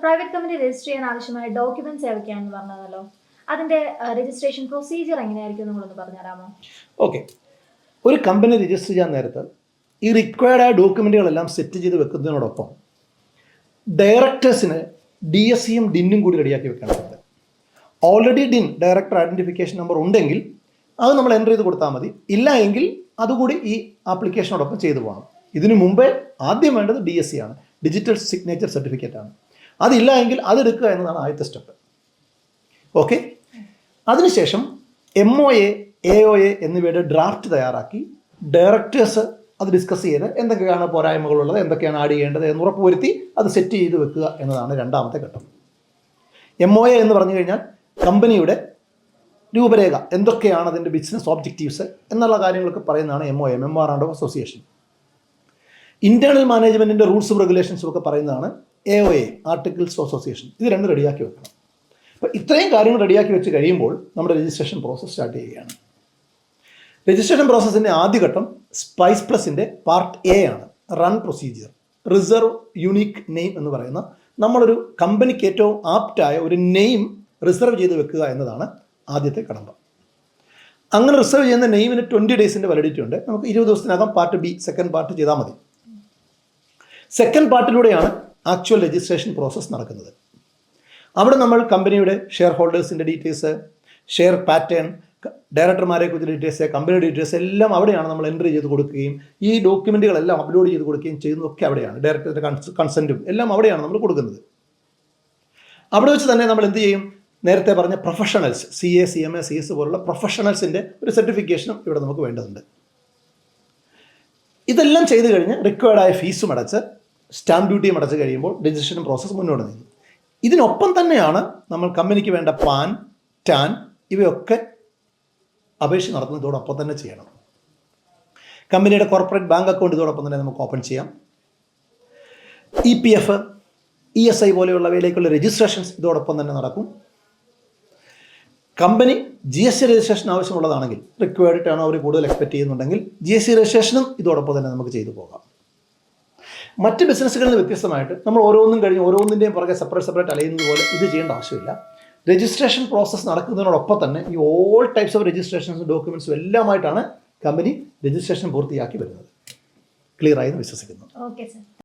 Private company register ചെയ്യാൻ ആവശ്യമായ documents ഏതൊക്കെയാണെന്ന് പറഞ്ഞല്ലോ. അതിന്റെ രജിസ്ട്രേഷൻ പ്രൊസീജിയർ എങ്ങനെയായിരിക്കും നിങ്ങളൊന്ന് പറഞ്ഞുതരാമോ? ഓക്കെ, ഒരു കമ്പനി രജിസ്റ്റർ ചെയ്യാൻ നേരത്ത് ഈ റിക്വയർഡ് ആയ ഡോക്യുമെൻറ്റുകളെല്ലാം സെറ്റ് ചെയ്ത് വെക്കുന്നതിനോടൊപ്പം ഡയറക്ടേഴ്സിന് DSCയും DINനും കൂടി റെഡിയാക്കി വെക്കേണ്ടതുണ്ട്. Already DIN director identification number ഉണ്ടെങ്കിൽ അത് നമ്മൾ എൻ്റർ ചെയ്ത് കൊടുത്താൽ മതി. ഇല്ല എങ്കിൽ അതുകൂടി ഈ ആപ്ലിക്കേഷനോടൊപ്പം ചെയ്തു പോകണം. ഇതിനു മുമ്പേ ആദ്യം വേണ്ടത് DSC ആണ്, ഡിജിറ്റൽ സിഗ്നേച്ചർ സർട്ടിഫിക്കറ്റ് ആണ്. അതില്ല എങ്കിൽ അതെടുക്കുക എന്നതാണ് ആദ്യത്തെ സ്റ്റെപ്പ്. ഓക്കെ, അതിനുശേഷം MOA, AOA എന്നിവയുടെ ഡ്രാഫ്റ്റ് തയ്യാറാക്കി ഡയറക്ടേഴ്സ് അത് ഡിസ്കസ് ചെയ്ത് എന്തൊക്കെയാണ് പോരായ്മകളുള്ളത്, എന്തൊക്കെയാണ് ആഡ് ചെയ്യേണ്ടത് എന്ന് ഉറപ്പുവരുത്തി അത് സെറ്റ് ചെയ്ത് വെക്കുക എന്നതാണ് രണ്ടാമത്തെ ഘട്ടം. MOA എന്ന് പറഞ്ഞു കഴിഞ്ഞാൽ കമ്പനിയുടെ രൂപരേഖ, എന്തൊക്കെയാണ് അതിൻ്റെ ബിസിനസ് ഒബ്ജക്റ്റീവ്സ് എന്നുള്ള കാര്യങ്ങളൊക്കെ പറയുന്നതാണ് MOA, memorandum of association. Internal മാനേജ്മെൻറ്റിൻ്റെ റൂൾസും റെഗുലേഷൻസും ഒക്കെ പറയുന്നതാണ് AOA, ആർട്ടിക്കിൾസ് ഓഫ് അസോസിയേഷൻ. ഇത് രണ്ടും റെഡിയാക്കി വെക്കണം. അപ്പോൾ ഇത്രയും കാര്യങ്ങൾ റെഡിയാക്കി വെച്ച് കഴിയുമ്പോൾ നമ്മുടെ രജിസ്ട്രേഷൻ പ്രോസസ്സ് സ്റ്റാർട്ട് ചെയ്യുകയാണ്. രജിസ്ട്രേഷൻ പ്രോസസ്സിൻ്റെ ആദ്യഘട്ടം സ്പൈസ് പ്ലസിൻ്റെ പാർട്ട് A ആണ്, run procedure. Reserve unique name എന്ന് പറയുന്ന നമ്മളൊരു കമ്പനിക്ക് ഏറ്റവും ആപ്റ്റായ ഒരു നെയിം റിസർവ് ചെയ്ത് വെക്കുക എന്നതാണ് ആദ്യത്തെ കടമ്പ. അങ്ങനെ റിസർവ് ചെയ്യുന്ന നെയിമിന് 20 ഡേയ്സിൻ്റെ വാലിഡിറ്റി ഉണ്ട്. നമുക്ക് 20 ദിവസത്തിനകം പാർട്ട് B, സെക്കൻഡ് പാർട്ട് ചെയ്താൽ മതി. സെക്കൻഡ് പാർട്ടിലൂടെയാണ് ആക്ച്വൽ രജിസ്ട്രേഷൻ പ്രോസസ്സ് നടക്കുന്നത്. അവിടെ നമ്മൾ കമ്പനിയുടെ ഷെയർ ഹോൾഡേഴ്സിൻ്റെ ഡീറ്റെയിൽസ്, ഷെയർ പാറ്റേൺ, ഡയറക്ടർമാരെ കുറിച്ച് ഡീറ്റെയിൽസ്, കമ്പനിയുടെ ഡീറ്റെയിൽസ് എല്ലാം അവിടെയാണ് നമ്മൾ എൻട്രി ചെയ്ത് കൊടുക്കുകയും ഈ ഡോക്യുമെൻറ്റുകളെല്ലാം അപ്ലോഡ് ചെയ്ത് കൊടുക്കുകയും ചെയ്യുന്നതൊക്കെ അവിടെയാണ്. ഡയറക്ടറുടെ കൺസെൻറ്റും എല്ലാം അവിടെയാണ് നമ്മൾ കൊടുക്കുന്നത്. അവിടെ വെച്ച് തന്നെ നമ്മൾ എന്ത് ചെയ്യും, നേരത്തെ പറഞ്ഞ പ്രൊഫഷണൽസ്, CA, CMA, CS പോലുള്ള പ്രൊഫഷണൽസിൻ്റെ ഒരു സർട്ടിഫിക്കേഷനും ഇവിടെ നമുക്ക് വേണ്ടതുണ്ട്. ഇതെല്ലാം ചെയ്ത് കഴിഞ്ഞ് റിക്വയർഡായ ഫീസും അടച്ച് സ്റ്റാമ്പ് ഡ്യൂട്ടിയും അടച്ച് കഴിയുമ്പോൾ രജിസ്ട്രേഷൻ പ്രോസസ്സ് മുന്നോട്ട് നീങ്ങും. ഇതിനൊപ്പം തന്നെയാണ് നമ്മൾ കമ്പനിക്ക് വേണ്ട PAN, TAN ഇവയൊക്കെ അപേക്ഷ നടത്തുന്നതോടൊപ്പം തന്നെ ചെയ്യണം. കമ്പനിയുടെ കോർപ്പറേറ്റ് ബാങ്ക് അക്കൗണ്ട് ഇതോടൊപ്പം തന്നെ നമുക്ക് ഓപ്പൺ ചെയ്യാം. EPF, ESI പോലെയുള്ളവയിലേക്കുള്ള രജിസ്ട്രേഷൻസ് ഇതോടൊപ്പം തന്നെ നടക്കും. കമ്പനി GST രജിസ്ട്രേഷൻ ആവശ്യമുള്ളതാണെങ്കിൽ, റിക്വയർഡ് ടേൺ ഓവർ കൂടുതൽ എക്സ്പെക്ട് ചെയ്യുന്നുണ്ടെങ്കിൽ GST രജിസ്ട്രേഷനും ഇതോടൊപ്പം തന്നെ നമുക്ക് ചെയ്തു പോകാം. മറ്റ് ബിസിനസ്സുകളിൽ നിന്ന് വ്യത്യസ്തമായിട്ട് നമ്മൾ ഓരോന്നും കഴിഞ്ഞ് ഓരോന്നിൻ്റെയും പുറകെ സെപ്പറേറ്റ് അലയുന്നത് പോലെ ഇത് ചെയ്യേണ്ട ആവശ്യമില്ല. രജിസ്ട്രേഷൻ പ്രോസസ്സ് നടക്കുന്നതിനോടൊപ്പം തന്നെ ഈ ഓൾ ടൈപ്സ് ഓഫ് രജിസ്ട്രേഷൻസും ഡോക്യുമെൻറ്റ്സും എല്ലാമായിട്ടാണ് കമ്പനി രജിസ്ട്രേഷൻ പൂർത്തിയാക്കി വരുന്നത്. ക്ലിയർ ആയി എന്ന് വിശ്വസിക്കുന്നു. Okay sir.